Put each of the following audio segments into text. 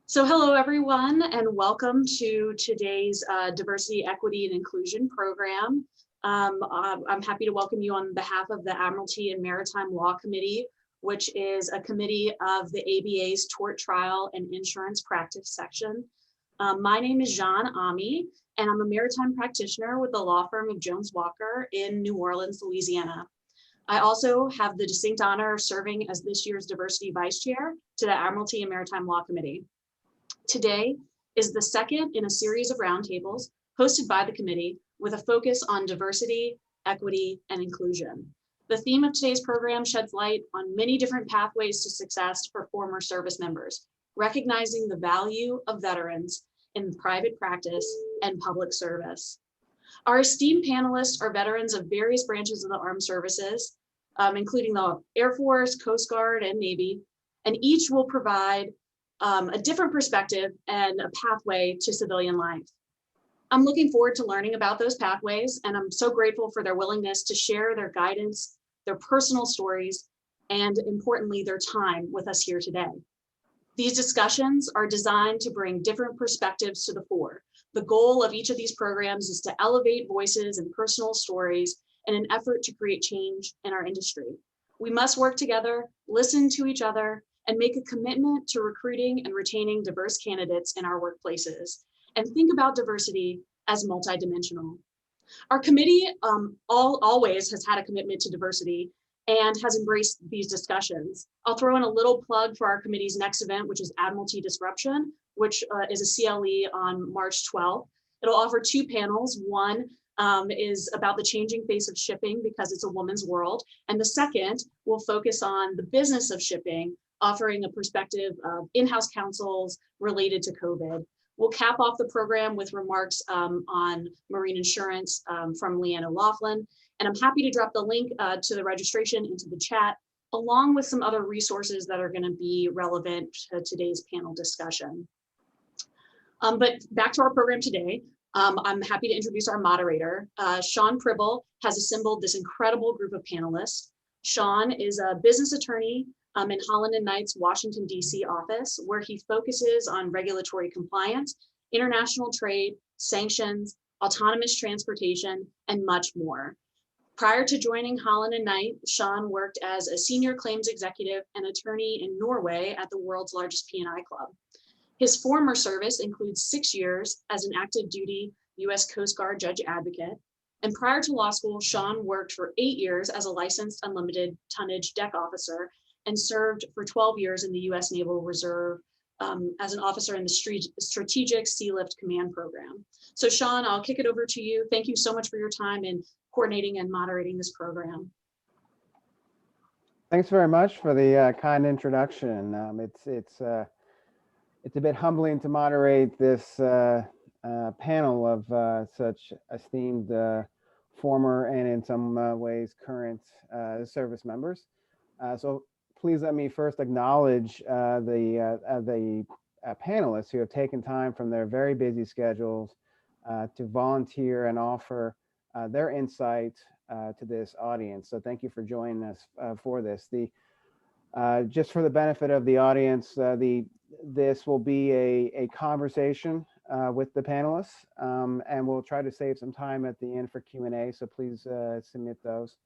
So hello everyone, and welcome to today's Diversity, Equity, and Inclusion program. I'm happy to welcome you on behalf of the Admiralty and Maritime Law Committee, which is a committee of the ABA's Tort Trial and Insurance Practice section. My name is Jean Ami, and I'm a maritime practitioner with the law firm of Jones Walker in New Orleans, Louisiana. I also have the distinct honor of serving as this year's Diversity Vice Chair to the Admiralty and Maritime Law Committee. Today is the second in a series of roundtables hosted by the committee with a focus on diversity, equity, and inclusion. The theme of today's program sheds light on many different pathways to success for former service members, recognizing the value of veterans in private practice and public service. Our esteemed panelists are veterans of various branches of the armed services, including the Air Force, Coast Guard, and Navy, and each will provide a different perspective and a pathway to civilian life. I'm looking forward to learning about those pathways, and I'm so grateful for their willingness to share their guidance, their personal stories, and importantly, their time with us here today. These discussions are designed to bring different perspectives to the fore. The goal of each of these programs is to elevate voices and personal stories in an effort to create change in our industry. We must work together, listen to each other, and make a commitment to recruiting and retaining diverse candidates in our workplaces, and think about diversity as multidimensional. Our committee always has had a commitment to diversity and has embraced these discussions. I'll throw in a little plug for our committee's next event, which is Admiralty Disruption, which is a CLE on March 12th. It'll offer two panels. One is about the changing face of shipping because it's a woman's world. And the second will focus on the business of shipping, offering a perspective of in-house counsels related to COVID. We'll cap off the program with remarks on marine insurance from Leanne O'Loughlin. And I'm happy to drop the link to the registration into the chat, along with some other resources that are going to be relevant to today's panel discussion. But back to our program today. I'm happy to introduce our moderator. Sean Pribble has assembled this incredible group of panelists. Sean is a business attorney in Holland & Knight's Washington, D.C. office, where he focuses on regulatory compliance, international trade, sanctions, autonomous transportation, and much more. Prior to joining Holland & Knight, Sean worked as a senior claims executive and attorney in Norway at the world's largest P&I club. His former service includes 6 years as an active duty U.S. Coast Guard judge advocate. And prior to law school, Sean worked for 8 years as a licensed unlimited tonnage deck officer and served for 12 years in the U.S. Naval Reserve as an officer in the Strategic Sea Lift Command Program. So Sean, I'll kick it over to you. Thank you so much for your time in coordinating and moderating this program. Thanks very much for the kind introduction. It's a bit humbling to moderate this panel of such esteemed former and in some ways current service members. So please let me first acknowledge the panelists who have taken time from their very busy schedules to volunteer and offer their insight to this audience. So thank you for joining us for this. Just for the benefit of the audience, this will be a conversation with the panelists, and we'll try to save some time at the end for Q&A. So please submit those,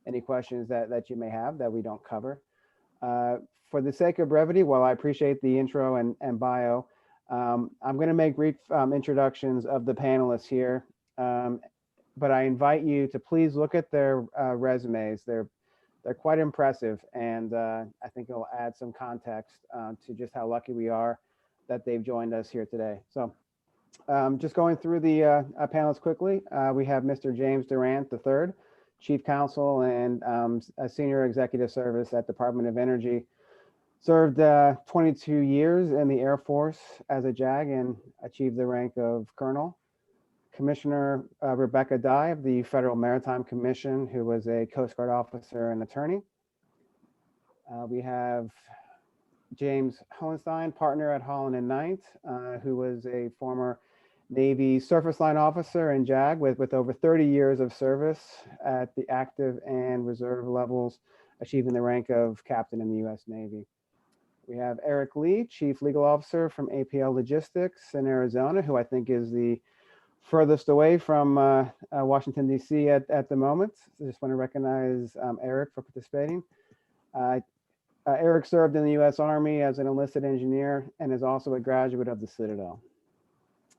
any questions that you may have that we don't cover. For the sake of brevity, while I appreciate the intro and bio, I'm going to make brief introductions of the panelists here, but I invite you to please look at their resumes. They're quite impressive, and I think it'll add some context to just how lucky we are that they've joined us here today. So just going through the panelists quickly, we have Mr. James Durant III, Chief Counsel and a Senior Executive Service at Department of Energy. Served 22 years in the Air Force as a JAG and achieved the rank of Colonel. Commissioner Rebecca Dye of the Federal Maritime Commission, who was a Coast Guard officer and attorney. We have James Hohenstein, partner at Holland & Knight, who was a former Navy surface line officer and JAG with over 30 years of service at the active and reserve levels, achieving the rank of captain in the U.S. Navy. We have Eric Lee, Chief Legal Officer from APL Logistics in Arizona, who I think is the furthest away from Washington, D.C. at the moment. So I just want to recognize Eric for participating. Eric served in the U.S. Army as an enlisted engineer and is also a graduate of the Citadel.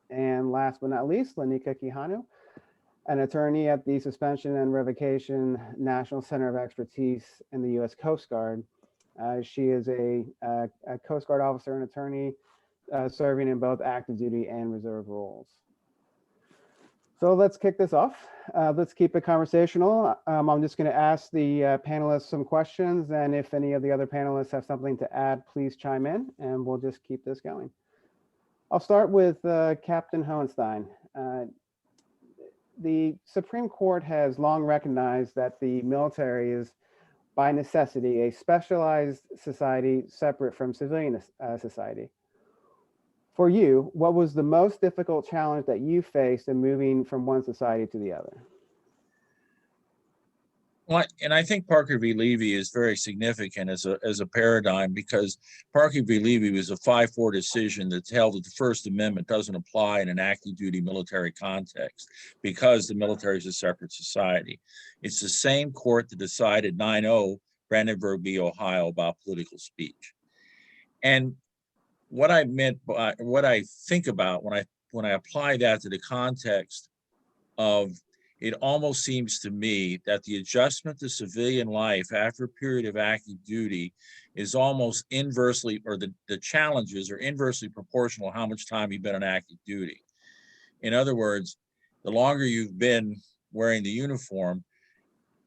And last but not least, Lanika Kihanu, an attorney at the Suspension and Revocation National Center of Expertise in the U.S. Coast Guard. She is a Coast Guard officer and attorney serving in both active duty and reserve roles. So let's kick this off. Let's keep it conversational. I'm just going to ask the panelists some questions, and if any of the other panelists have something to add, please chime in, and we'll just keep this going. I'll start with Captain Hohenstein. The Supreme Court has long recognized that the military is, by necessity, a specialized society separate from civilian society. For you, what was the most difficult challenge that you faced in moving from one society to the other? Well, and I think Parker v. Levy is very significant as a paradigm, because Parker v. Levy was a 5-4 decision that held that the First Amendment doesn't apply in an active duty military context because the military is a separate society. It's the same court that decided 9-0 Brandenburg v. Ohio about political speech. And what I meant by what I think about when I apply that to the context of, it almost seems to me that the adjustment to civilian life after a period of active duty is almost inversely, or the challenges are inversely proportional to how much time you've been on active duty. In other words, the longer you've been wearing the uniform,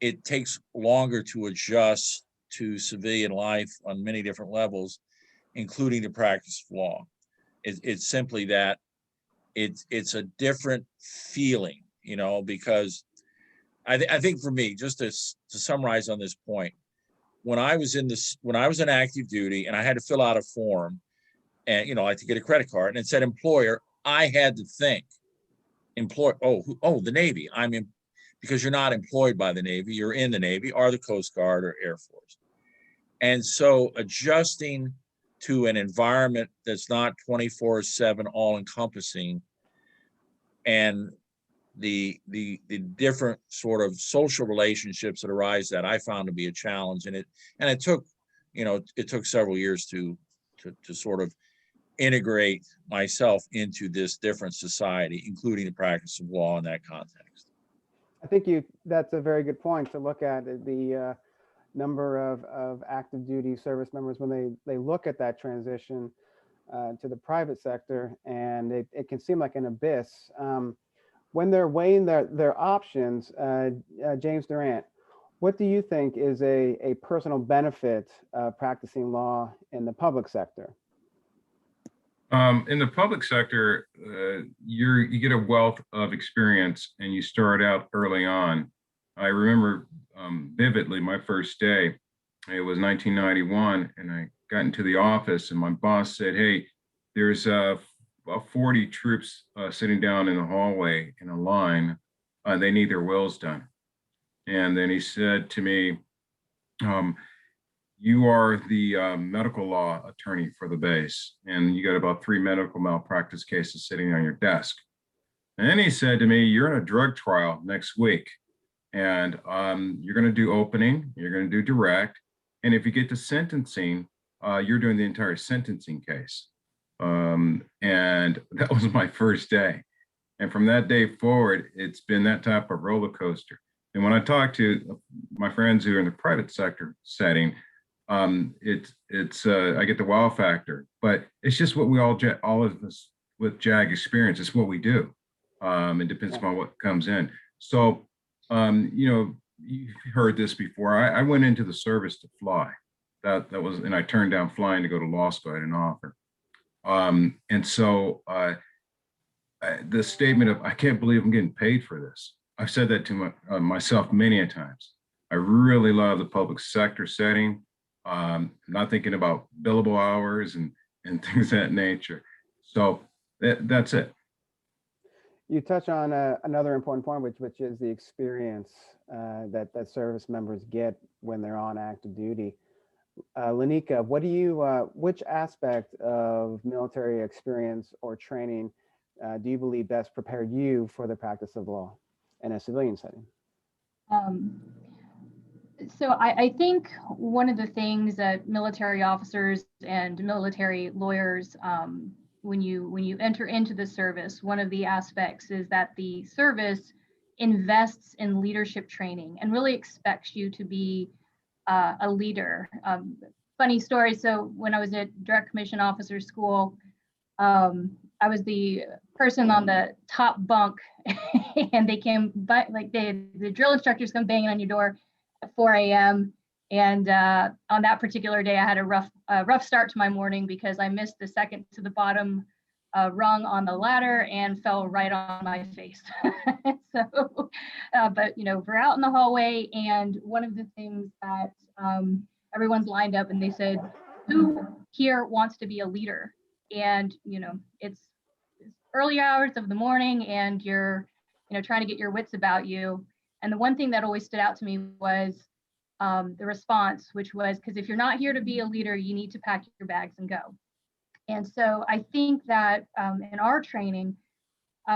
it takes longer to adjust to civilian life on many different levels, including the practice of law. It's simply that it's a different feeling, you know, because I think for me, just to summarize on this point, when I was in active duty and I had to fill out a form, and you know, I had to get a credit card, and it said employer, I had to think, the Navy. Because you're not employed by the Navy, you're in the Navy or the Coast Guard or Air Force. And so adjusting to an environment that's not 24/7 all-encompassing, and the different sort of social relationships that arise, that I found to be a challenge. And it took several years to sort of integrate myself into this different society, including the practice of law in that context. I think that's a very good point to look at the number of active duty service members when they look at that transition to the private sector, and it can seem like an abyss. When they're weighing their options, James Durant, what do you think is a personal benefit of practicing law in the public sector? In the public sector, you get a wealth of experience, and you start out early on. I remember vividly my first day. It was 1991, and I got into the office, and my boss said, "Hey, there's 40 troops sitting down in the hallway in a line. They need their wills done." And then he said to me, "You are the medical law attorney for the base, and you got about 3 medical malpractice cases sitting on your desk." And then he said to me, "You're in a drug trial next week, and you're going to do opening, you're going to do direct, and if you get to sentencing, you're doing the entire sentencing case." And that was my first day. And from that day forward, it's been that type of roller coaster. And when I talk to my friends who are in the private sector setting, I get the wow factor, but it's just what we all of us with JAG experience. It's what we do. It depends upon what comes in. So, you've heard this before. I went into the service to fly. That was, and I turned down flying to go to law school. I had an offer. And so the statement of, "I can't believe I'm getting paid for this." I've said that to myself many a times. I really love the public sector setting. Not thinking about billable hours and things of that nature. So that's it. You touch on another important point, which is the experience that service members get when they're on active duty. Lanika, what do you, which aspect of military experience or training do you believe best prepared you for the practice of law in a civilian setting? So I think one of the things that military officers and military lawyers, when you enter into the service, one of the aspects is that the service invests in leadership training and really expects you to be a leader. Funny story. So when I was at Direct Commission Officer School, I was the person on the top bunk, and they came, but like the drill instructors come banging on your door at 4 a.m. And on that particular day, I had a rough start to my morning because I missed the second to the bottom rung on the ladder and fell right on my face. So, but we're out in the hallway, and one of the things that everyone's lined up, and they said, "Who here wants to be a leader?" And it's early hours of the morning, and you're trying to get your wits about you. And the one thing that always stood out to me was the response, which was, because if you're not here to be a leader, you need to pack your bags and go. And so I think that in our training,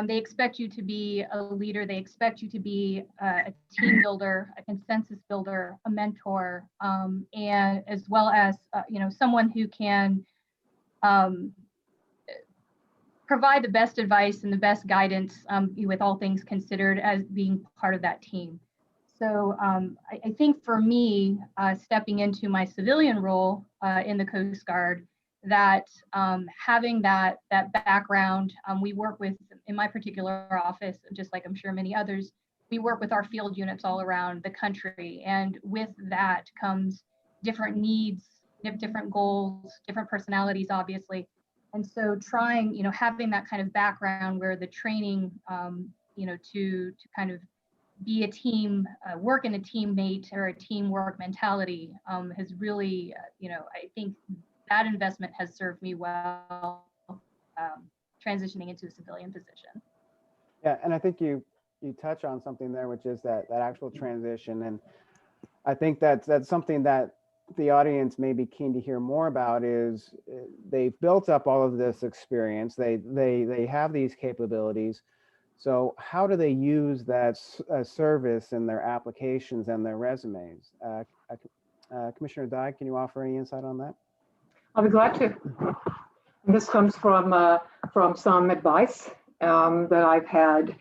they expect you to be a leader. They expect you to be a team builder, a consensus builder, a mentor, and as well as someone who can provide the best advice and the best guidance with all things considered as being part of that team. So I think for me, stepping into my civilian role in the Coast Guard, that having that background, we work with, in my particular office, just like I'm sure many others, we work with our field units all around the country. And with that comes different needs, different goals, different personalities, obviously. And so trying, having that kind of background where the training, to kind of be a team, work in a teammate or a teamwork mentality has really, I think that investment has served me well transitioning into a civilian position. Yeah, and I think you touch on something there, which is that actual transition. And I think that's something that the audience may be keen to hear more about. Is they've built up all of this experience, they have these capabilities. So how do they use that service in their applications and their resumes? Commissioner Dye, can you offer any insight on that? I'll be glad to. This comes from some advice that I've had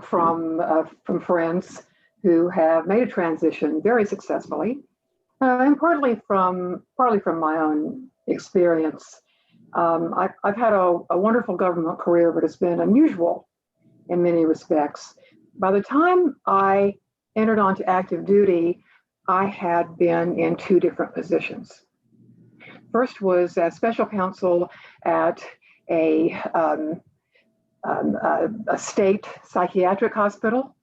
from friends who have made a transition very successfully, and partly from my own experience. I've had a wonderful government career, but it's been unusual in many respects. By the time I entered onto active duty, I had been in two different positions. First was as special counsel at a state psychiatric hospital.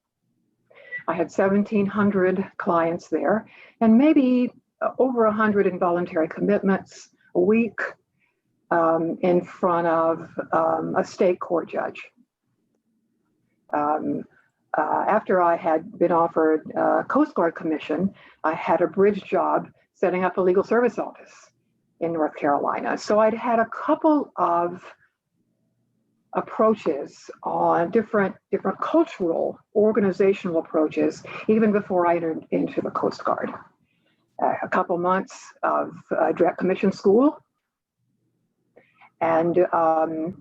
I had 1,700 clients there, and maybe over 100 involuntary commitments a week in front of a state court judge. After I had been offered a Coast Guard commission, I had a bridge job setting up a legal service office in North Carolina. So I'd had a couple of approaches on different cultural, organizational approaches, even before I entered into the Coast Guard. A couple months of direct commission school, and I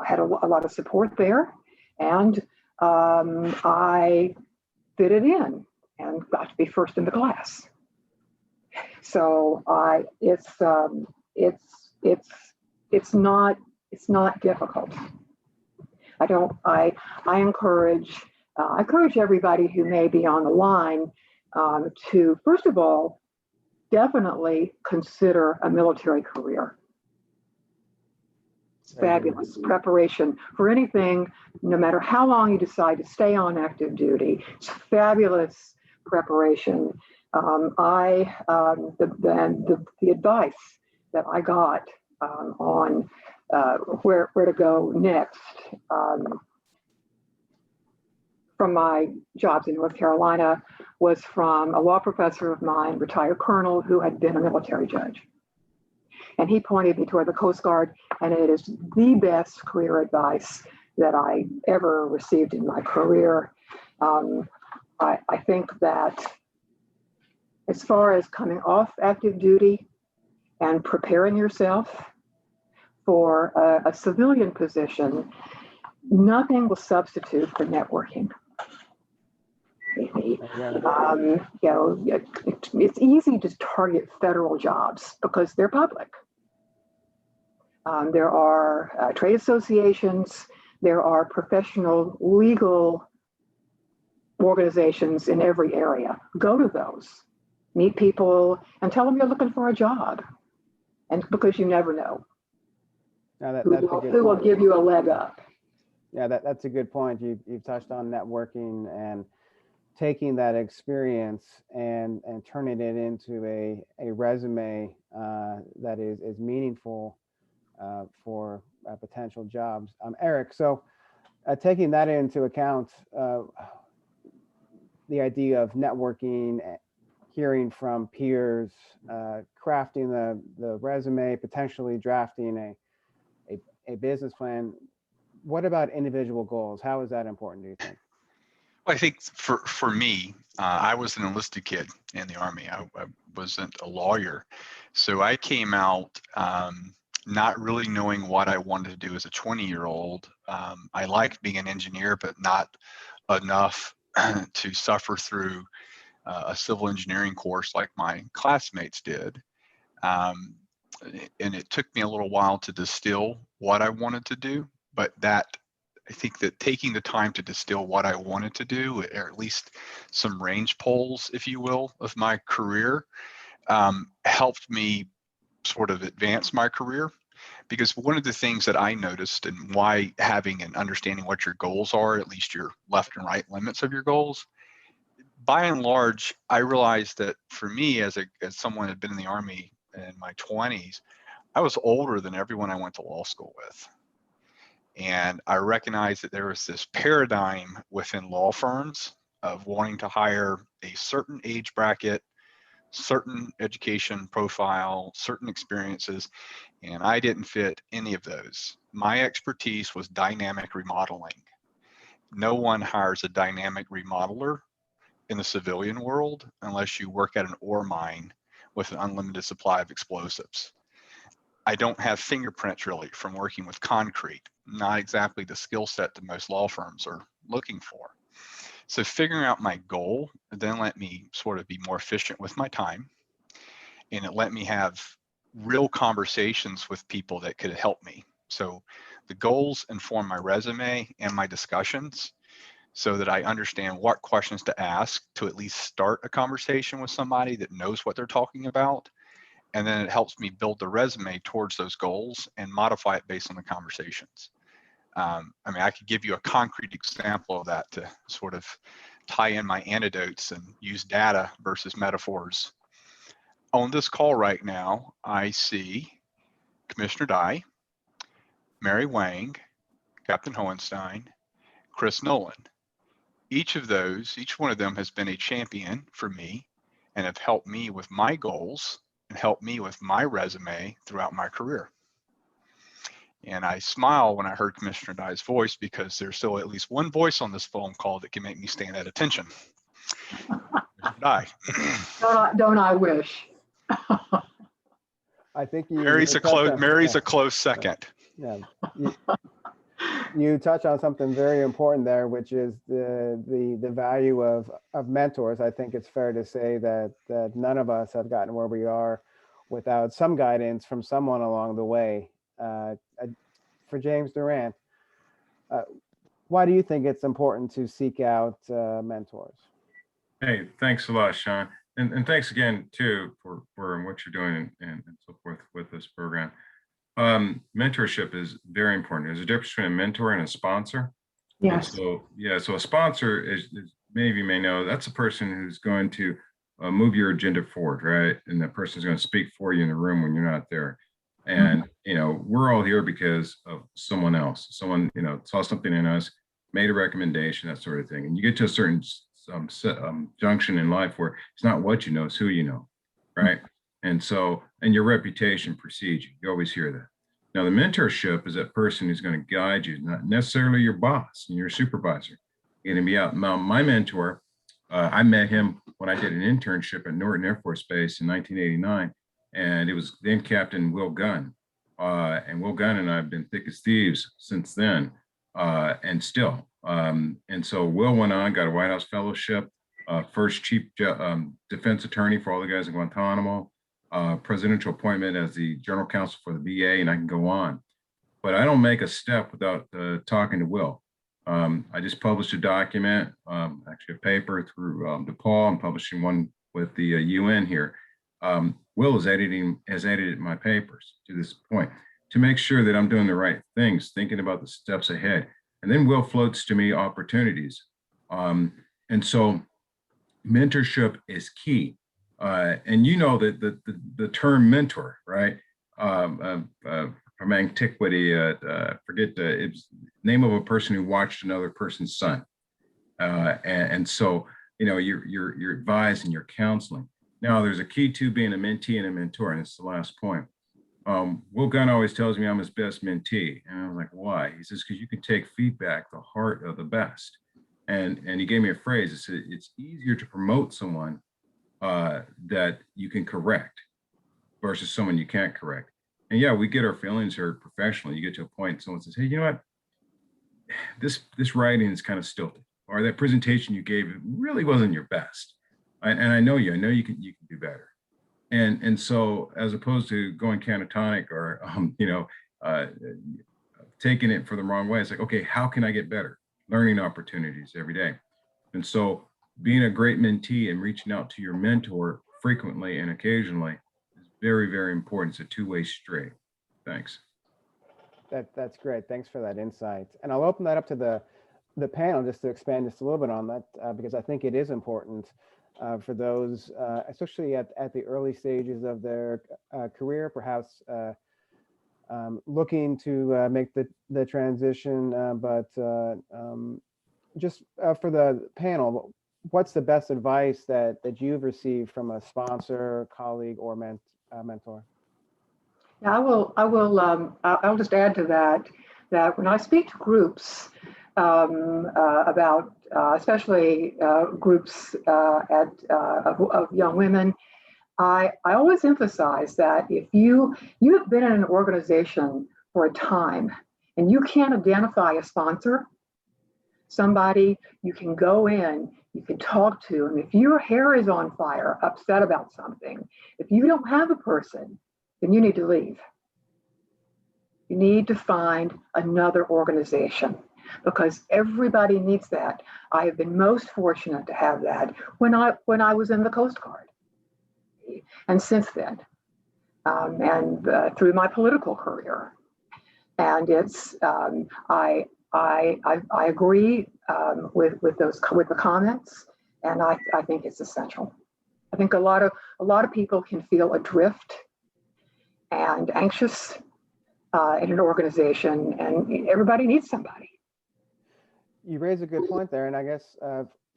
had a lot of support there, and I fitted in and got to be first in the class. So it's not difficult. I encourage everybody who may be on the line to, first of all, definitely consider a military career. It's fabulous preparation for anything, no matter how long you decide to stay on active duty. It's fabulous preparation. The advice that I got on where to go next from my jobs in North Carolina was from a law professor of mine, retired colonel, who had been a military judge. And he pointed me toward the Coast Guard, and it is the best career advice that I ever received in my career. I think that as far as coming off active duty and preparing yourself for a civilian position, nothing will substitute for networking. It's easy to target federal jobs because they're public. There are trade associations, there are professional legal organizations in every area. Go to those, meet people, and tell them you're looking for a job. And because you never know who will give you a leg up. Yeah, that's a good point. You've touched on networking and taking that experience and turning it into a resume that is meaningful for potential jobs. Eric, so taking that into account, the idea of networking, hearing from peers, crafting the resume, potentially drafting a business plan. What about individual goals? How is that important, do you think? Well, I think for me, I was an enlisted kid in the Army. I wasn't a lawyer. So I came out not really knowing what I wanted to do as a 20-year-old. I liked being an engineer, but not enough to suffer through a civil engineering course like my classmates did. And it took me a little while to distill what I wanted to do, but I think that taking the time to distill what I wanted to do, or at least some range polls, if you will, of my career, helped me sort of advance my career. Because one of the things that I noticed, and why having and understanding what your goals are, at least your left and right limits of your goals, by and large, I realized that for me, as someone who had been in the Army in my 20s, I was older than everyone I went to law school with. And I recognized that there was this paradigm within law firms of wanting to hire a certain age bracket, certain education profile, certain experiences, and I didn't fit any of those. My expertise was dynamic remodeling. No one hires a dynamic remodeler in the civilian world unless you work at an ore mine with an unlimited supply of explosives. I don't have fingerprints really from working with concrete, not exactly the skill set that most law firms are looking for. So figuring out my goal then let me sort of be more efficient with my time, and it let me have real conversations with people that could help me. So the goals inform my resume and my discussions so that I understand what questions to ask to at least start a conversation with somebody that knows what they're talking about. And then it helps me build the resume towards those goals and modify it based on the conversations. I mean, I could give you a concrete example of that to sort of tie in my anecdotes and use data versus metaphors. On this call right now, I see Commissioner Dye, Mary Wang, Captain Hohenstein, Chris Nolan. Each one of them has been a champion for me and have helped me with my goals and helped me with my resume throughout my career. And I smile when I heard Commissioner Dye's voice because there's still at least one voice on this phone call that can make me stand at attention. Commissioner Dye. Don't I wish? I think Mary's a close second. Yeah. You touch on something very important there, which is the value of mentors. I think it's fair to say that none of us have gotten where we are without some guidance from someone along the way. For James Durant, why do you think it's important to seek out mentors? Hey, thanks a lot, Sean. And thanks again, too, for what you're doing and so forth with this program. Mentorship is very important. There's a difference between a mentor and a sponsor. Yes. So a sponsor is, many of you may know, that's a person who's going to move your agenda forward, right? And that person's going to speak for you in the room when you're not there. And, we're all here because of someone else. Someone, saw something in us, made a recommendation, that sort of thing. And you get to a certain junction in life where it's not what you know, it's who you know, right? And so, and your reputation precedes you. You always hear that. Now, the mentorship is that person who's going to guide you, not necessarily your boss and your supervisor. You're going to be out. Now, my mentor, I met him when I did an internship at Norton Air Force Base in 1989, and it was then Captain Will Gunn. And Will Gunn and I have been thick as thieves since then, and still. And so Will went on, got a White House fellowship, first chief defense attorney for all the guys in Guantanamo, presidential appointment as the general counsel for the VA, and I can go on. But I don't make a step without talking to Will. I just published a document, actually a paper through DePaul. I'm publishing one with the UN here. Will is has edited my papers to this point to make sure that I'm doing the right things, thinking about the steps ahead. And then Will floats to me opportunities. And so mentorship is key. And you know that the term mentor, right? From antiquity, forget it's name of a person who watched another person's son. And so, you know, you're advised and you're counseling. Now, there's a key to being a mentee and a mentor, and it's the last point. Will Gunn always tells me I'm his best mentee. And I was like, why? He says, because you can take feedback, the heart of the best. And he gave me a phrase. He said, it's easier to promote someone that you can correct versus someone you can't correct. And yeah, we get our feelings hurt professionally. You get to a point, someone says, hey, you know what? This writing is kind of stilted, or that presentation you gave really wasn't your best. And I know you can do better. And so as opposed to going catatonic or, taking it for the wrong way, it's like, okay, how can I get better? Learning opportunities every day. And so being a great mentee and reaching out to your mentor frequently and occasionally is very, very important. It's a two-way street. Thanks. That's great. Thanks for that insight. And I'll open that up to the panel just to expand just a little bit on that, because I think it is important for those, especially at the early stages of their career, perhaps looking to make the transition, but just for the panel, what's the best advice that you've received from a sponsor, colleague, or mentor? Yeah, I'll just add to that when I speak to groups about, especially groups of young women, I always emphasize that if you have been in an organization for a time and you can't identify a sponsor, somebody you can go in, you can talk to, and if your hair is on fire, upset about something, if you don't have a person, then you need to leave. You need to find another organization because everybody needs that. I have been most fortunate to have that when I was in the Coast Guard, and since then, and through my political career. And it's I agree with the comments, and I think it's essential. I think a lot of people can feel adrift and anxious in an organization, and everybody needs somebody. You raise a good point there, and I guess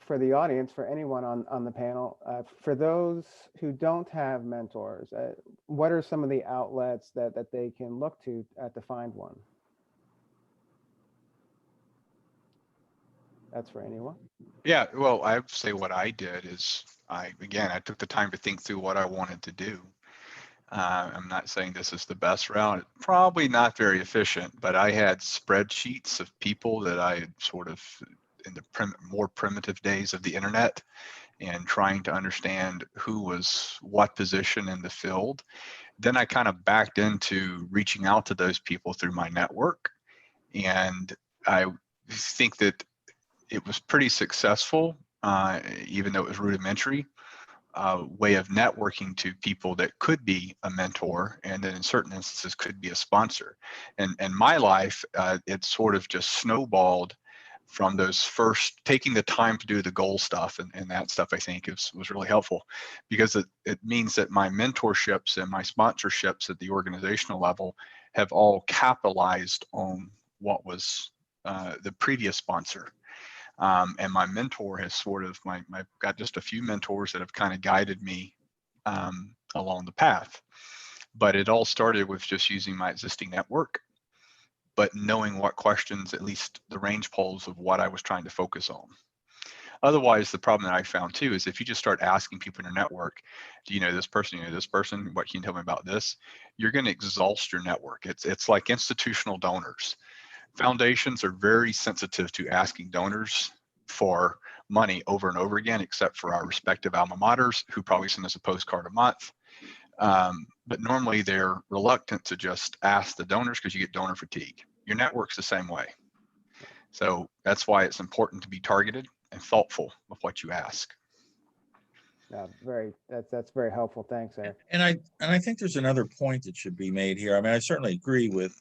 for the audience, for anyone on the panel, for those who don't have mentors, what are some of the outlets that they can look to find one? That's for anyone. Yeah, well, I would say what I did is I took the time to think through what I wanted to do. I'm not saying this is the best route, probably not very efficient, but I had spreadsheets of people that I had sort of in the more primitive days of the internet and trying to understand who was what position in the field. Then I kind of backed into reaching out to those people through my network. And I think that it was pretty successful, even though it was rudimentary. Way of networking to people that could be a mentor, and then in certain instances could be a sponsor. And my life, it sort of just snowballed from those first, taking the time to do the goal stuff, and that stuff I think was really helpful, because it means that my mentorships and my sponsorships at the organizational level have all capitalized on what was the previous sponsor. And my mentor has sort of, I've got just a few mentors that have kind of guided me along the path. But it all started with just using my existing network, but knowing what questions, at least the range polls of what I was trying to focus on. Otherwise, the problem that I found too is if you just start asking people in your network, do you know this person? You know this person? What can you tell me about this? You're going to exhaust your network. It's like institutional donors. Foundations are very sensitive to asking donors for money over and over again, except for our respective alma maters who probably send us a postcard a month. But normally they're reluctant to just ask the donors because you get donor fatigue. Your network's the same way. So that's why it's important to be targeted and thoughtful with what you ask. That's very helpful. Thanks, Eric. And I think there's another point that should be made here. I mean, I certainly agree with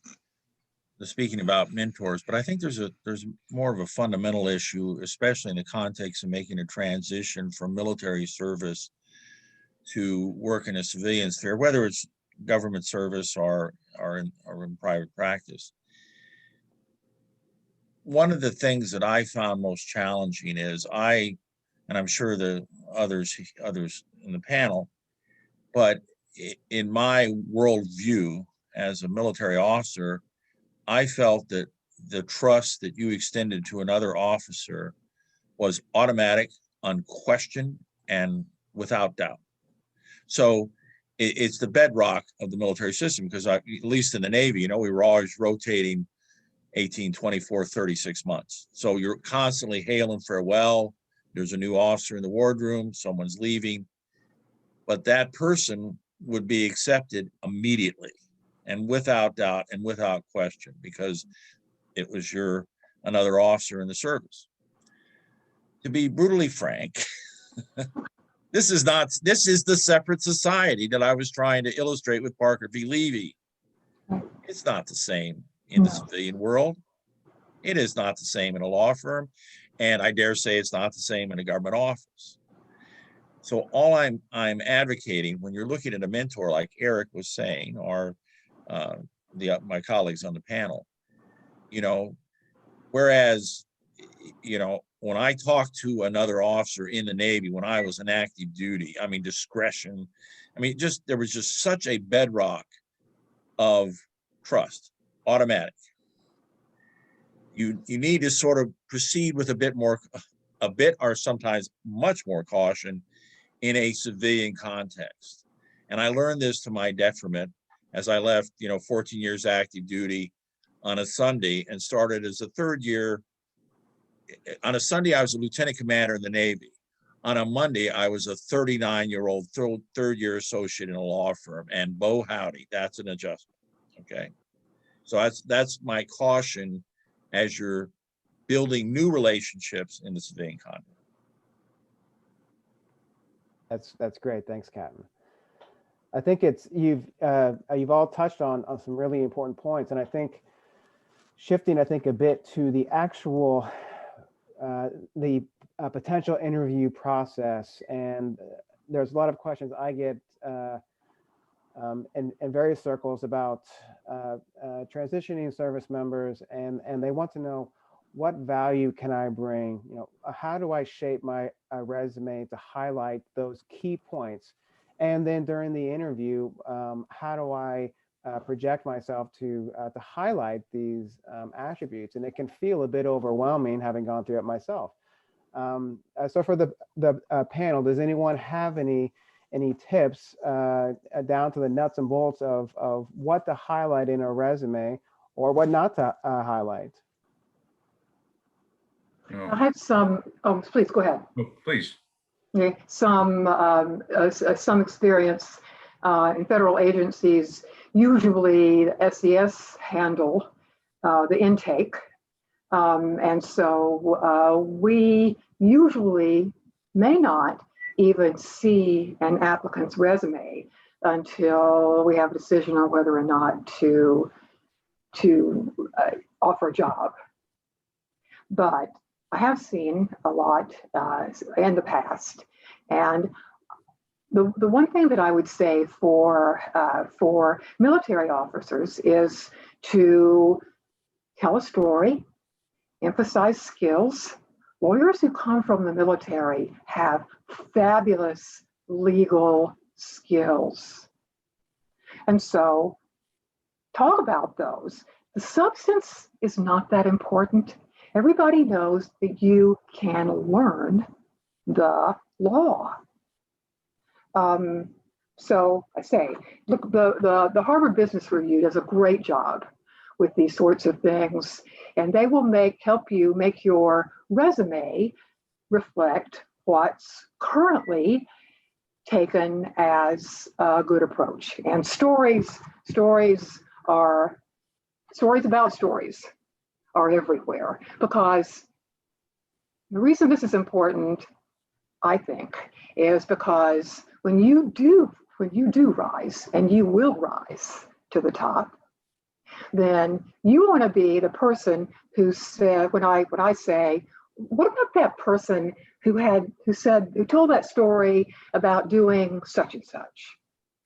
the speaking about mentors, but I think there's more of a fundamental issue, especially in the context of making a transition from military service to work in a civilian sphere, whether it's government service or in private practice. One of the things that I found most challenging is and I'm sure the others in the panel, but in my worldview as a military officer, I felt that the trust that you extended to another officer was automatic, unquestioned, and without doubt. So it's the bedrock of the military system, because at least in the Navy, you know, we were always rotating 18, 24, 36 months. So you're constantly hail and farewell. There's a new officer in the wardroom, someone's leaving, but that person would be accepted immediately and without doubt and without question, because it was another officer in the service. To be brutally frank, this is the separate society that I was trying to illustrate with Parker v. Levy. It's not the same in the civilian world. It is not the same in a law firm. And I dare say it's not the same in a government office. So all I'm advocating when you're looking at a mentor, like Eric was saying, or my colleagues on the panel, you know, whereas, you know, when I talked to another officer in the Navy, when I was in active duty, I mean, discretion, I mean, there was just such a bedrock of trust, automatic. You need to sort of proceed with a bit or sometimes much more caution in a civilian context. And I learned this to my detriment as I left, 14 years active duty on a Sunday and started as a third year. On a Sunday, I was a lieutenant commander in the Navy. On a Monday, I was a 39-year-old third year associate in a law firm, and bo howdy, that's an adjustment. Okay. So that's my caution as you're building new relationships in the civilian context. That's great. Thanks, Captain. I think you've all touched on some really important points, and I think shifting, a bit to the actual potential interview process, and there's a lot of questions I get in various circles about transitioning service members, and they want to know, what value can I bring? How do I shape my resume to highlight those key points? And then during the interview, how do I project myself to highlight these attributes? And it can feel a bit overwhelming, having gone through it myself. So for the panel, does anyone have any tips down to the nuts and bolts of what to highlight in a resume or what not to highlight? I have some. Oh, please go ahead. Oh, please. Okay. Some experience in federal agencies. Usually, the SES handle the intake, and so we usually may not even see an applicant's resume until we have a decision on whether or not to offer a job. But I have seen a lot in the past, and the one thing that I would say for military officers is to tell a story emphasize skills. Lawyers who come from the military have fabulous legal skills. And so talk about those. The substance is not that important. Everybody knows that you can learn the law. So I say, look, the Harvard Business Review does a great job with these sorts of things, and they will help you make your resume reflect what's currently taken as a good approach. And stories about stories are everywhere, because the reason this is important, I think, is because when you do rise, and you will rise to the top, then you want to be the person who said, when I say, what about that person who told that story about doing such and such?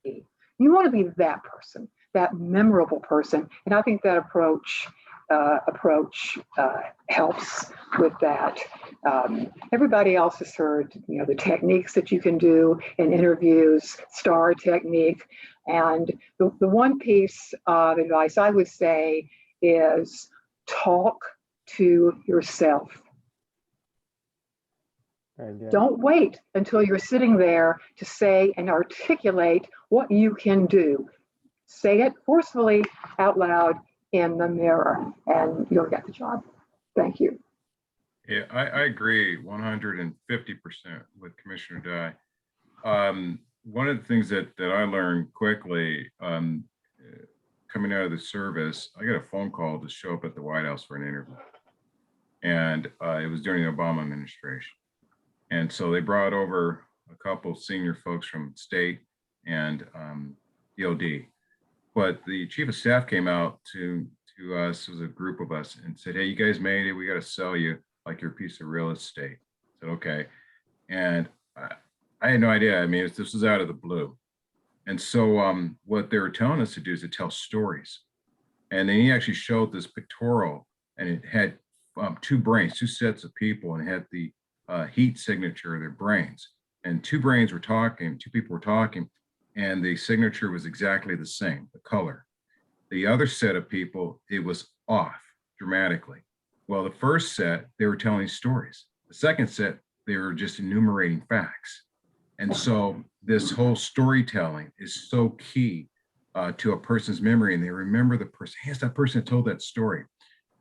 You want to be that person, that memorable person. And I think that approach helps with that. Everybody else has heard, the techniques that you can do in interviews, STAR technique. And the one piece of advice I would say is talk to yourself. Don't wait until you're sitting there to say and articulate what you can do. Say it forcefully out loud in the mirror, and you'll get the job. Thank you. Yeah, I agree 150% with Commissioner Dye. One of the things that I learned quickly coming out of the service, I got a phone call to show up at the White House for an interview. And it was during the Obama administration. And so they brought over a couple senior folks from state and DOD. But the chief of staff came out to us, it was a group of us, and said, hey, you guys made it. We got to sell you like you're a piece of real estate. I said, okay. And I had no idea. I mean, this was out of the blue. And so what they were telling us to do is to tell stories. And then he actually showed this pictorial, and it had two sets of people, and it had the heat signature of their brains. And two people were talking, and the signature was exactly the same, the color. The other set of people, it was off dramatically. Well, the first set, they were telling stories. The second set, they were just enumerating facts. And so this whole storytelling is so key to a person's memory, and they remember the person. Hey, it's that person that told that story.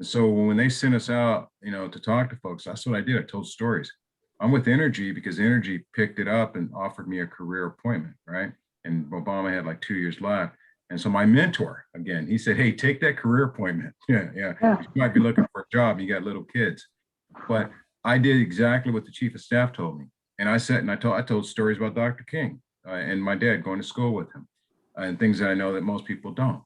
And so when they sent us out, to talk to folks, that's what I did. I told stories. I'm with Energy because Energy picked it up and offered me a career appointment, right? And Obama had like 2 years left. And so my mentor, again, he said, hey, take that career appointment. Yeah. You might be looking for a job. You got little kids. But I did exactly what the chief of staff told me. And I sat and I told stories about Dr. King and my dad going to school with him and things that I know that most people don't.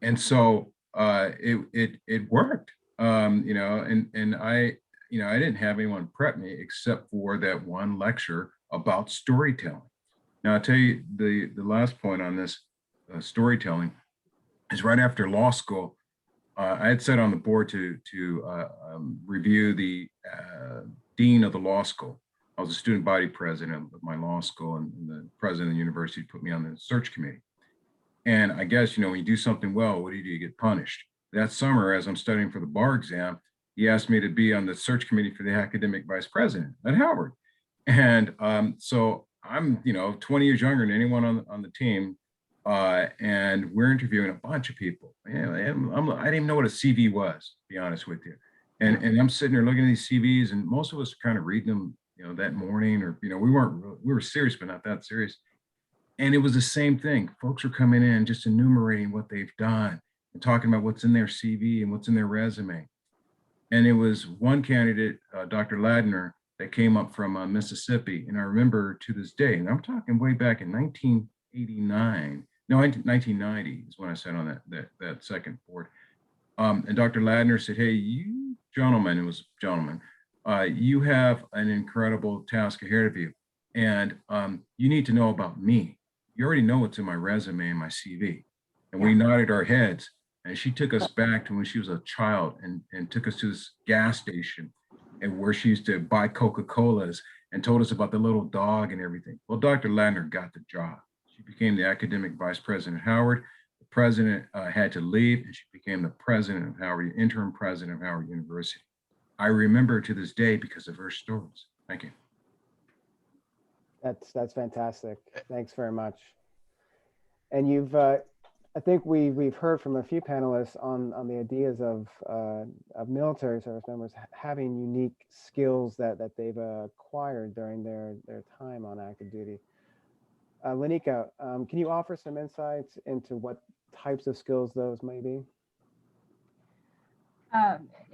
And so it worked, and I didn't have anyone prep me except for that one lecture about storytelling. Now I'll tell you the last point on this storytelling is right after law school. I had sat on the board to review the dean of the law school. I was a student body president of my law school, and the president of the university put me on the search committee. And I guess, when you do something well, what do? You get punished. That summer, as I'm studying for the bar exam, he asked me to be on the search committee for the academic vice president at Howard. And so I'm, 20 years younger than anyone on the team. And we're interviewing a bunch of people. I didn't even know what a CV was, to be honest with you. And I'm sitting there looking at these CVs, and most of us are kind of reading them, that morning, or, we were serious, but not that serious. And it was the same thing. Folks were coming in just enumerating what they've done and talking about what's in their CV and what's in their resume. And it was one candidate, Dr. Ladner, that came up from Mississippi. And I remember to this day, and I'm talking way back in 1990 is when I sat on that second board. And Dr. Ladner said, hey, you gentlemen, it was gentlemen, you have an incredible task ahead of you. And you need to know about me. You already know what's in my resume and my CV. And we nodded our heads. And she took us back to when she was a child and took us to this gas station and where she used to buy Coca-Colas and told us about the little dog and everything. Well, Dr. Ladner got the job. She became the academic vice president at Howard. The president had to leave and she became the president of Howard, interim president of Howard University. I remember her to this day because of her stories. Thank you. That's fantastic. Thanks very much. And you've, I think we've heard from a few panelists on the ideas of military service members having unique skills that they've acquired during their time on active duty. Lanika, can you offer some insights into what types of skills those may be?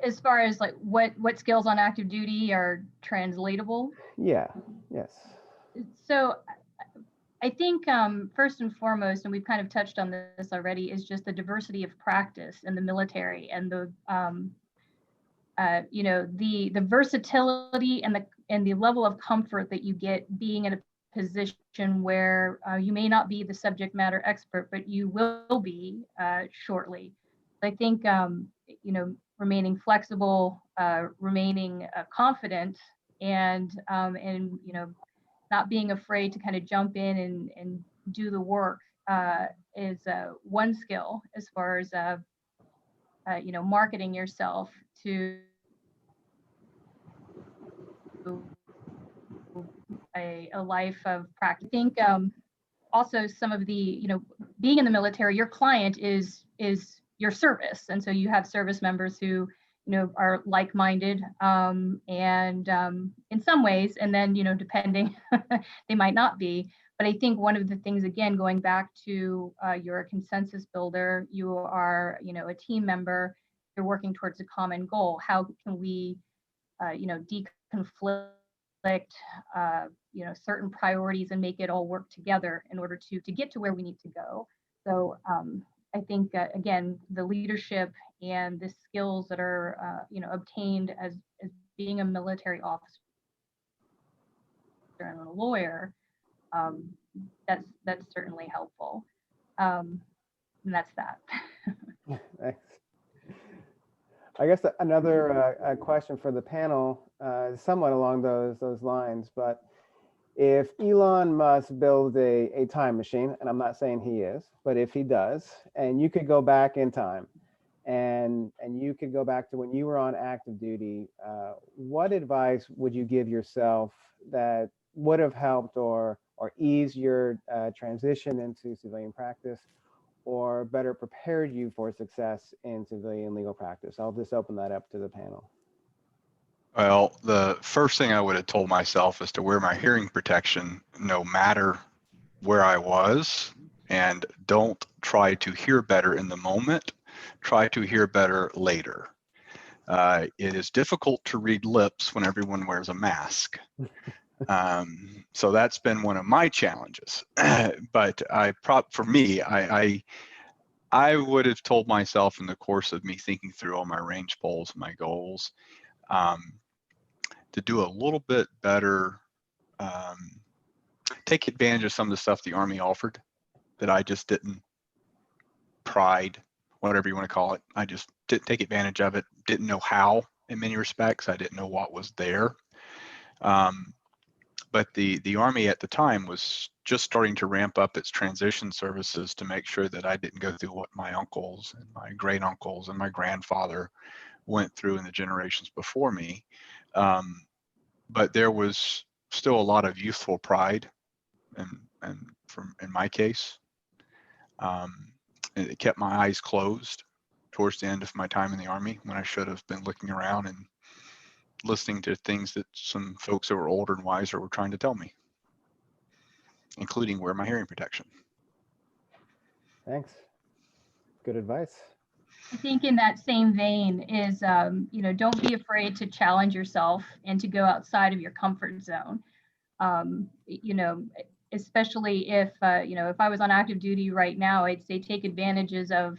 As far as like what skills on active duty are translatable? Yeah, yes. So I think first and foremost, and we've kind of touched on this already, is just the diversity of practice in the military and the the versatility and the level of comfort that you get being in a position where you may not be the subject matter expert, but you will be shortly. I think remaining flexible, remaining confident, and not being afraid to kind of jump in and do the work is one skill as far as marketing yourself to a life of practice. I think also some of the being in the military, your client is your service, and so you have service members who are like-minded, and in some ways, and then depending they might not be. But I think one of the things, again, going back to you're a consensus builder, you are a team member, you're working towards a common goal. How can we deconflict certain priorities and make it all work together in order to get to where we need to go? So I think again, the leadership and the skills that are obtained as being a military officer and a lawyer, that's certainly helpful. And that's that. Thanks. I guess another question for the panel, somewhat along those lines, but if Elon Musk builds a time machine, and I'm not saying he is, but if he does, and you could go back in time, and you could go back to when you were on active duty, what advice would you give yourself that would have helped or eased your transition into civilian practice, or better prepared you for success in civilian legal practice? I'll just open that up to the panel. Well, the first thing I would have told myself is to wear my hearing protection no matter where I was, and don't try to hear better in the moment. Try to hear better later. It is difficult to read lips when everyone wears a mask. So that's been one of my challenges. But for me, I would have told myself in the course of me thinking through all my range polls, my goals, to do a little bit better, take advantage of some of the stuff the Army offered that I just didn't, pride, whatever you want to call it. I just didn't take advantage of it, didn't know how in many respects. I didn't know what was there. But the Army at the time was just starting to ramp up its transition services to make sure that I didn't go through what my uncles and my great uncles and my grandfather went through in the generations before me. But there was still a lot of youthful pride, and in my case, it kept my eyes closed towards the end of my time in the Army, when I should have been looking around and listening to things that some folks that were older and wiser were trying to tell me, including wear my hearing protection. Thanks. Good advice. I think in that same vein is, don't be afraid to challenge yourself and to go outside of your comfort zone. Especially if, if I was on active duty right now, I'd say take advantages of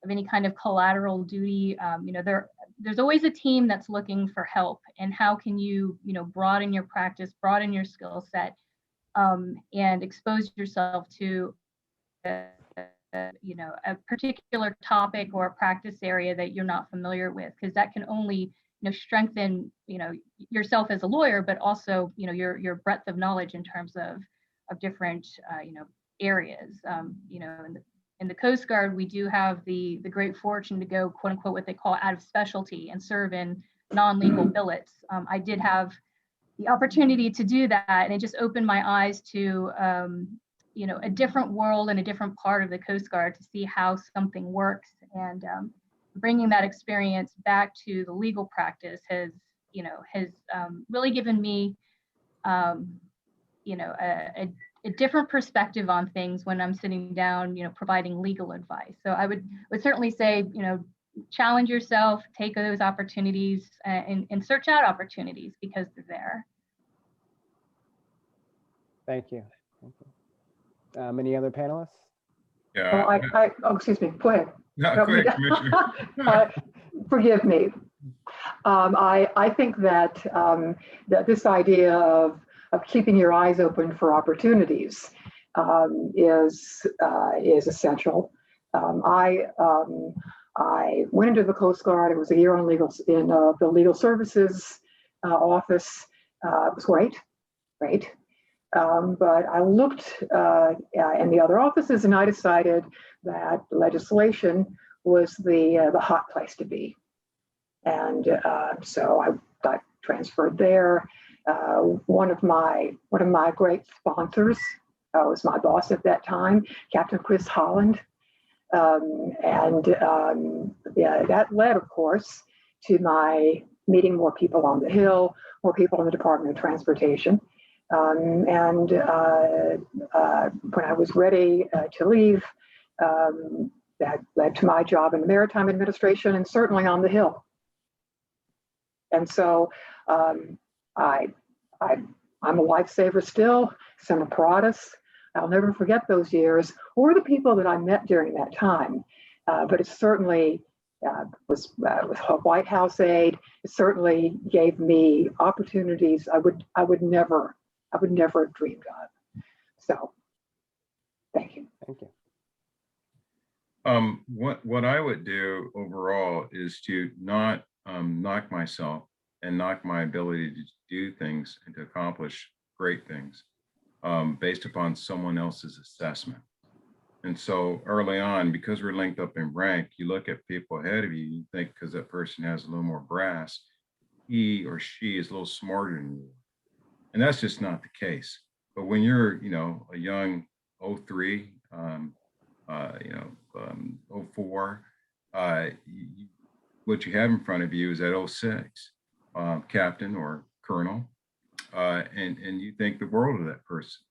any kind of collateral duty. There's always a team that's looking for help, and how can you, broaden your practice, broaden your skill set, and expose yourself to a particular topic or a practice area that you're not familiar with, because that can only strengthen yourself as a lawyer, but also your breadth of knowledge in terms of different areas. In the Coast Guard, we do have the great fortune to go, quote unquote, what they call out of specialty and serve in non-legal billets. I did have the opportunity to do that, and it just opened my eyes to a different world and a different part of the Coast Guard to see how something works. And bringing that experience back to the legal practice has really given me a different perspective on things when I'm sitting down providing legal advice. So I would certainly say challenge yourself, take those opportunities, and search out opportunities because they're there. Thank you. Any other panelists? Yeah. Oh, excuse me. Go ahead. No, go ahead, Commissioner. Forgive me. I think that that this idea of keeping your eyes open for opportunities is essential. I went into the Coast Guard. It was a year on the legal services office. It was great. But I looked in the other offices, and I decided that legislation was the hot place to be. And so I got transferred there. One of my great sponsors was my boss at that time, Captain Chris Holland. That led, of course, to my meeting more people on the Hill, more people in the Department of Transportation. When I was ready to leave, that led to my job in the Maritime Administration and certainly on the Hill. And so I'm a lifesaver still, Senator Paratus. I'll never forget those years or the people that I met during that time. But it certainly was a White House aide. It certainly gave me opportunities I would never have dreamed of. So, thank you. Thank you. What I would do overall is to not knock myself and knock my ability to do things and to accomplish great things based upon someone else's assessment. And so early on, because we're linked up in rank, you look at people ahead of you, you think because that person has a little more brass, he or she is a little smarter than you. And that's just not the case. But when you're, a young 03, 04, what you have in front of you is that 06 captain or colonel, and you think the world of that person.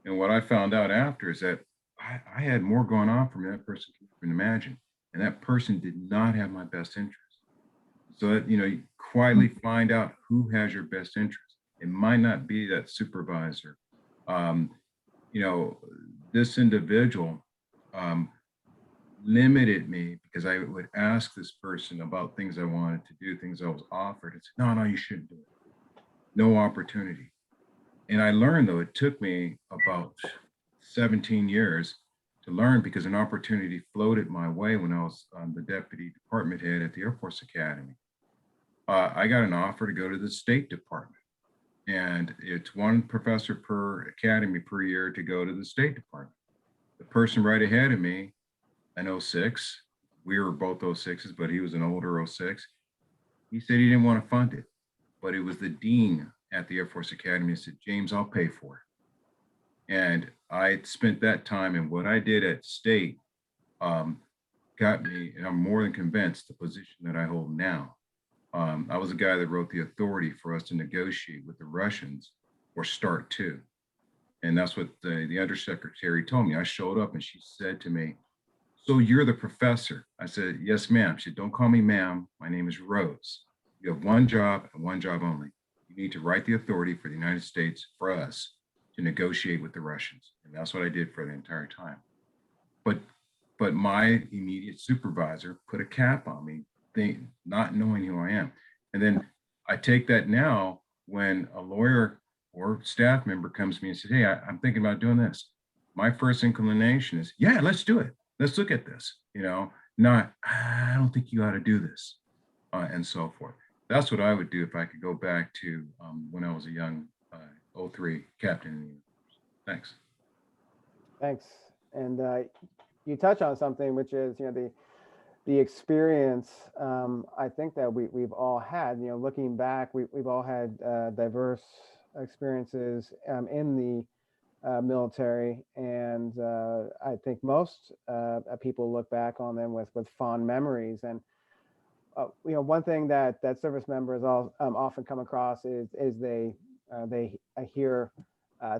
And what I found out after is that I had more going on for me than that person can imagine. And that person did not have my best interest. So that, you quietly find out who has your best interest. It might not be that supervisor. This individual limited me because I would ask this person about things I wanted to do, things I was offered. It's no, you shouldn't do it. No opportunity. And I learned, though, it took me about 17 years to learn because an opportunity floated my way when I was the deputy department head at the Air Force Academy. I got an offer to go to the State Department. And it's one professor per academy per year to go to the State Department. The person right ahead of me, an 06, we were both 06s, but he was an older 06. He said he didn't want to fund it, but it was the dean at the Air Force Academy that said, James, I'll pay for it. And I spent that time, and what I did at State got me, and I'm more than convinced, the position that I hold now. I was the guy that wrote the authority for us to negotiate with the Russians for START 2. And that's what the undersecretary told me. I showed up and she said to me, so you're the professor? I said, yes, ma'am. She said, don't call me ma'am. My name is Rose. You have one job and one job only. You need to write the authority for the United States for us to negotiate with the Russians. And that's what I did for the entire time. But my immediate supervisor put a cap on me, not knowing who I am. And then I take that now when a lawyer or staff member comes to me and says, hey, I'm thinking about doing this. My first inclination is, yeah, let's do it. let's look at this, not, I don't think you ought to do this, and so forth. That's what I would do if I could go back to when I was a young 03 captain. Thanks. Thanks. And you touch on something, which is, the experience. I think that we've all had, looking back, we've all had diverse experiences in the military, and I think most people look back on them with fond memories. And one thing that service members all often come across is they hear,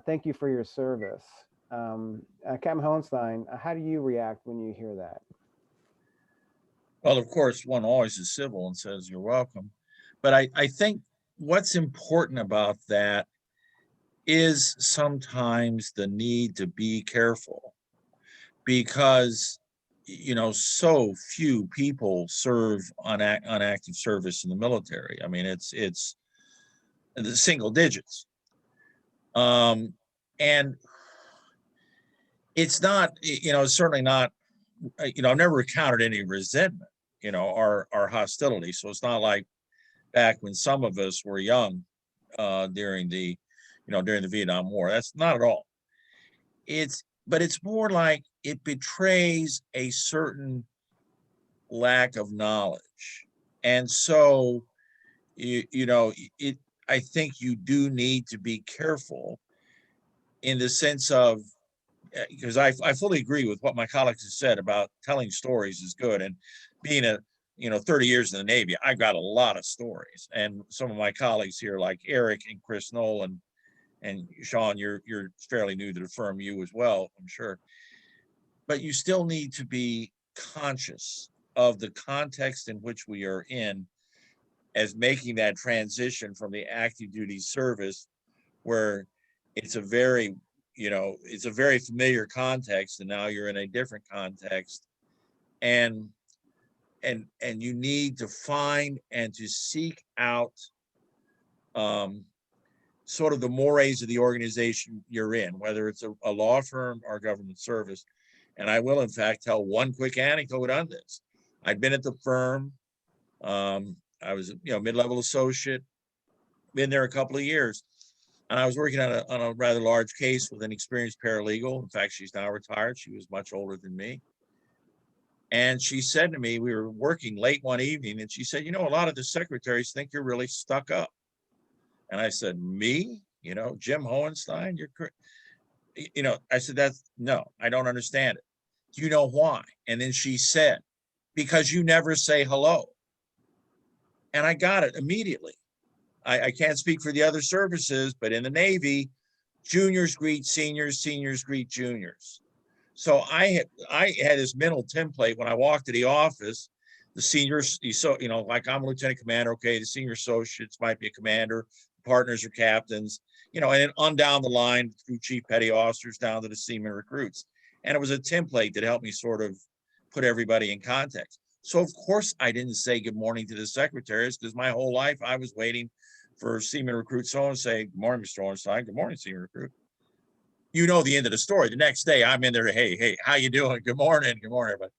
"Thank you for your service." Captain Hohenstein, how do you react when you hear that? Well, of course, one always is civil and says you're welcome. But I think what's important about that is sometimes the need to be careful, because so few people serve on active service in the military. I mean, it's the single digits, and it's not, it's certainly not, I've never encountered any resentment, or hostility. So it's not like back when some of us were young during the Vietnam War. That's not at all. But it's more like it betrays a certain lack of knowledge. And so, I think you do need to be careful in the sense of, because I fully agree with what my colleagues have said about telling stories is good. And being 30 years in the Navy, I got a lot of stories. And some of my colleagues here, like Eric and Chris Nolan, and Sean, you're fairly new to the firm, you as well, I'm sure. But you still need to be conscious of the context in which we are in, as making that transition from the active duty service, where it's a very familiar context, and now you're in a different context, and you need to find and to seek out sort of the mores of the organization you're in, whether it's a law firm or government service. And I will, in fact, tell one quick anecdote on this. I'd been at the firm. I was, mid-level associate, been there a couple of years. And I was working on a rather large case with an experienced paralegal. In fact, she's now retired. She was much older than me. And she said to me, we were working late one evening, and she said, a lot of the secretaries think you're really stuck up. And I said, me? Jim Hohenstein? I said, no, I don't understand it. Do you know why? And then she said, because you never say hello. And I got it immediately. I can't speak for the other services, but in the Navy, juniors greet seniors, seniors greet juniors. So I had this mental template when I walked to the office. The seniors, like I'm a lieutenant commander, okay, the senior associates might be a commander, partners are captains, and then on down the line through chief petty officers down to the seaman recruits. And it was a template that helped me sort of put everybody in context. So of course I didn't say good morning to the secretaries, because my whole life I was waiting for seaman recruit so and say, good morning, Mr. Ornstein, good morning, seaman recruit. The end of the story. The next day I'm in there, hey, how you doing? Good morning, everybody.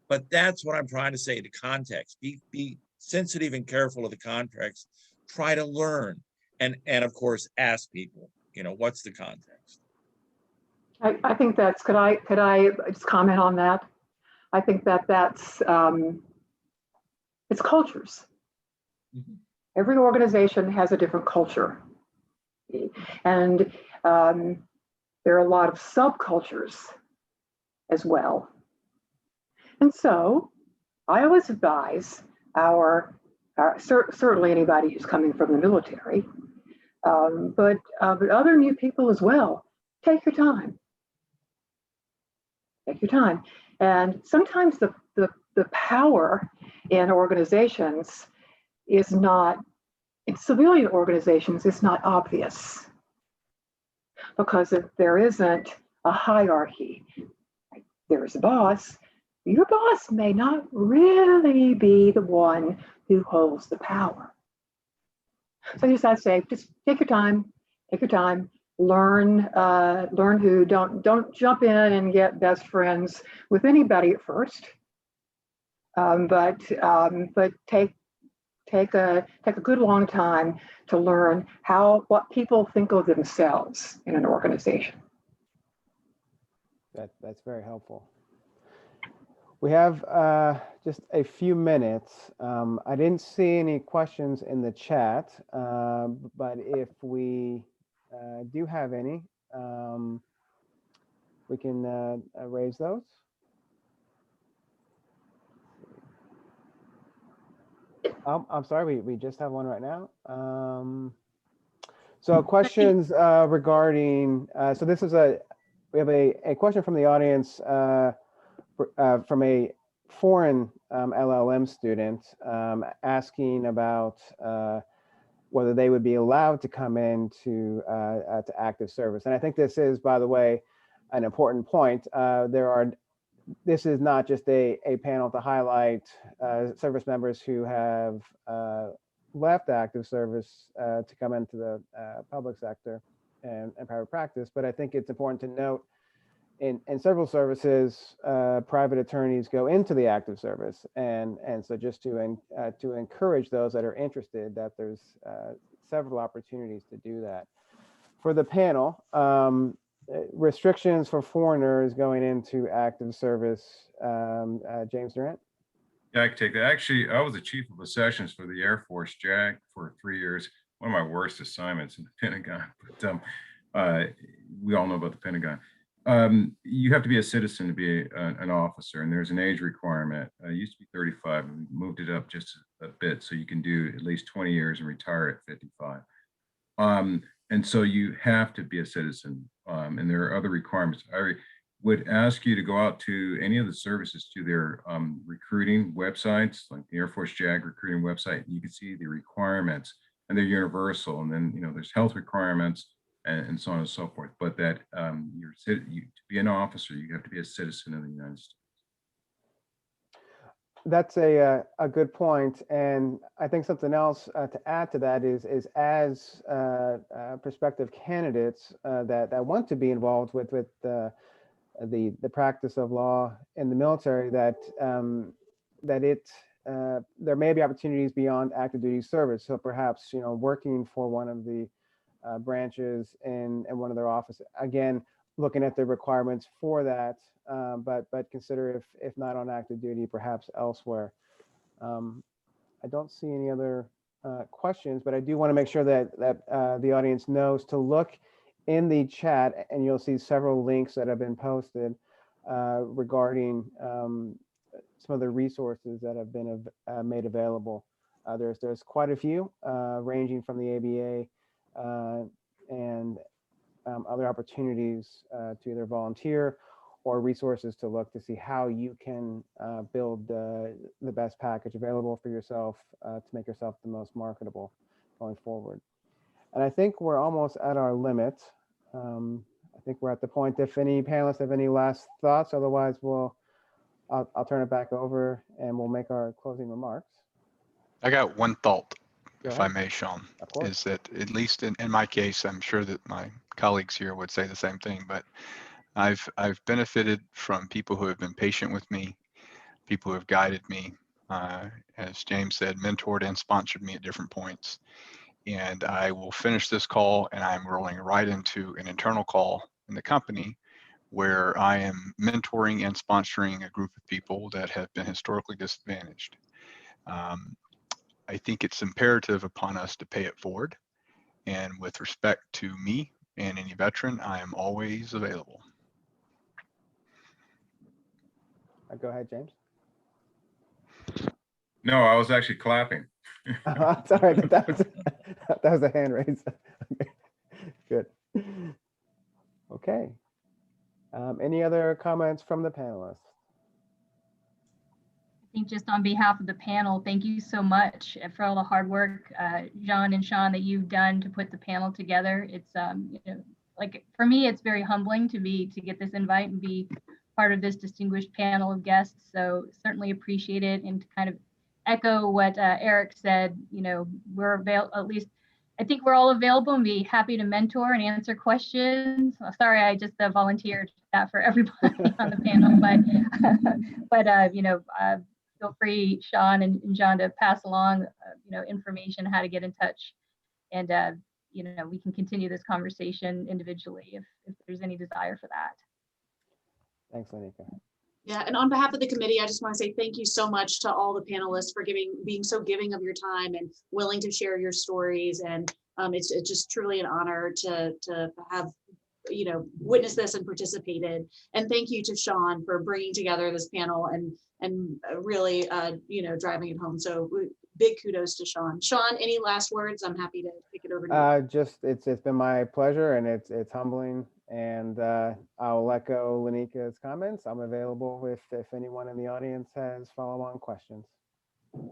But that's what I'm trying to say, the context. Be sensitive and careful of the context. Try to learn. And of course, ask people, what's the context? I think that's, could I just comment on that? I think that's, it's cultures. Mm-hmm. Every organization has a different culture. And there are a lot of subcultures as well. And so I always advise certainly anybody who's coming from the military, but other new people as well, take your time. Take your time. And sometimes the power in organizations is not, in civilian organizations, is not obvious, because if there isn't a hierarchy, there is a boss. Your boss may not really be the one who holds the power. So just I'd say, just take your time, learn who, don't jump in and get best friends with anybody at first, but take a good long time to learn what people think of themselves in an organization. That's very helpful. We have just a few minutes. I didn't see any questions in the chat, but if we do have any, we can raise those. I'm sorry, we just have one right now. So questions regarding, so this is we have a question from the audience from a foreign LLM student asking about whether they would be allowed to come into to active service. And I think this is, by the way, an important point. This is not just a panel to highlight service members who have left active service to come into the public sector and private practice, but I think it's important to note in several services, private attorneys go into the active service, and so just to encourage those that are interested, that there's several opportunities to do that. For the panel, restrictions for foreigners going into active service. James Durant. Yeah, I can take that. Actually, I was the chief of accessions for the Air Force, JAG, for 3 years. One of my worst assignments in the Pentagon, but we all know about the Pentagon. You have to be a citizen to be an officer, and there's an age requirement. It used to be 35, and we moved it up just a bit, so you can do at least 20 years and retire at 55. And so you have to be a citizen, and there are other requirements. I would ask you to go out to any of the services, to their recruiting websites, like the Air Force JAG recruiting website. You can see the requirements, and they're universal. And then, there's health requirements and so on and so forth. But that to be an officer, you have to be a citizen of the United States. That's a good point, and I think something else to add to that is as prospective candidates that want to be involved with the practice of law in the military, that there may be opportunities beyond active duty service. So perhaps working for one of the branches in one of their offices. Again, looking at the requirements for that, but consider if not on active duty, perhaps elsewhere. I don't see any other questions, but I do want to make sure that the audience knows to look in the chat, and you'll see several links that have been posted regarding some of the resources that have been made available. There's quite a few, ranging from the ABA and other opportunities to either volunteer or resources to look to see how you can build the best package available for yourself to make yourself the most marketable going forward. And I think we're almost at our limit. I think we're at the point, if any panelists have any last thoughts, otherwise I'll turn it back over and we'll make our closing remarks. I got one thought, Go if ahead. I may, Sean, Of course. is that at least in my case, I'm sure that my colleagues here would say the same thing, but I've benefited from people who have been patient with me, people who have guided me, as James said, mentored and sponsored me at different points. And I will finish this call, and I'm rolling right into an internal call in the company where I am mentoring and sponsoring a group of people that have been historically disadvantaged. I think it's imperative upon us to pay it forward. And with respect to me and any veteran, I am always available. Go ahead, James. No, I was actually clapping. Sorry, that was a hand raise. Okay. Good. Okay. Any other comments from the panelists? I think just on behalf of the panel, thank you so much for all the hard work, John and Sean, that you've done to put the panel together. It's like for me, it's very humbling to get this invite and be part of this distinguished panel of guests. So certainly appreciate it, and to kind of echo what Eric said, we're at least I think we're all available and be happy to mentor and answer questions. Sorry, I just volunteered that for everybody on the panel, but feel free, Sean and John, to pass along, information how to get in touch, and we can continue this conversation individually if there's any desire for that. Thanks, Lanika. Yeah, and on behalf of the committee, I just want to say thank you so much to all the panelists for being so giving of your time and willing to share your stories. And it's just truly an honor to have witnessed this and participated. And thank you to Sean for bringing together this panel and really driving it home. So big kudos to Sean. Sean, any last words? I'm happy to pick it over to you. It's been my pleasure, and it's humbling. And I'll echo Lanika's comments. I'm available if anyone in the audience has follow-on questions.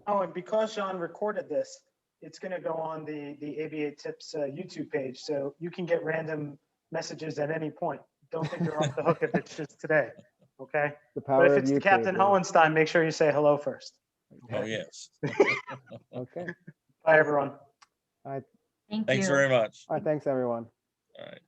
Oh, and because Sean recorded this, it's going to go on the ABA Tips YouTube page, so you can get random messages at any point. Don't think you're off the hook if it's just today, okay? The power But if it's of the YouTube, Captain Hohenstein, make sure you say hello first. Oh, yes. Okay. Bye, everyone. Thank Thanks you. very much. All right. Thanks, everyone. All right.